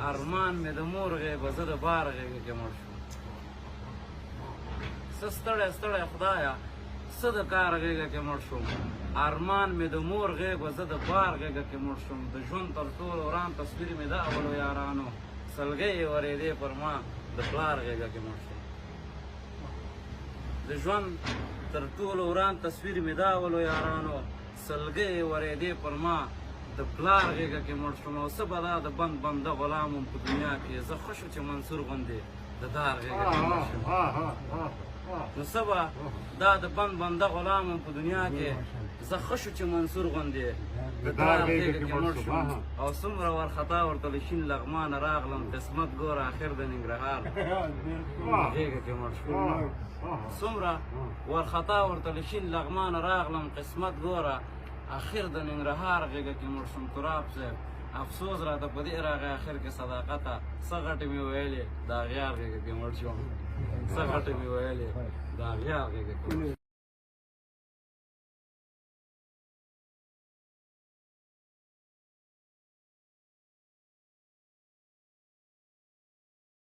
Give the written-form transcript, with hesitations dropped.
ارمان مې د مور غېږه زه د بار غېږه کې مړ شوم څه ستړی ستړی خدایه څه د کار غېږه کې مړ شوم ارمان مې د مور غېږه زه د بار غېږه کې مړ شوم د ژوند تر ټولو وران تصویر مې دا اولو یارانو سلګۍ یې ورېدې پر ما د پلار غېږه کې مړ شوم د ژوند تر ټولو وران تصویر مې دا اولو یارانو سلګۍ یې ورېدې پر ما د پلار غېږه کې مړ شوم او څه به دا د بند بنده غلام وم په دنیا کې زه ښه شو چې منصور غوندې د دار غېږه کې مړ شوم نو څه به دا د بند بنده غلام وم په دنیا کې زه ښه شو چې منصور غوندې د دار غېږه کې مړ شوم او څومره وارخطا ورته له شین لغمانه راغلم قسمت ګوره اخر د ننګرهار غېږه کې مړ شوم څومره وارخطا ورته له شین لغمانه راغلم قسمت ګوره اخر د ننګرهار غېږه کې مړ شوم تراب صاحب افسوس راته په دې راغی اخر کې صداقته څه غټې مې ویلې د اغیار غېږه کې مړ شوم څه غټې مې ویلې د اغیار غېږه کې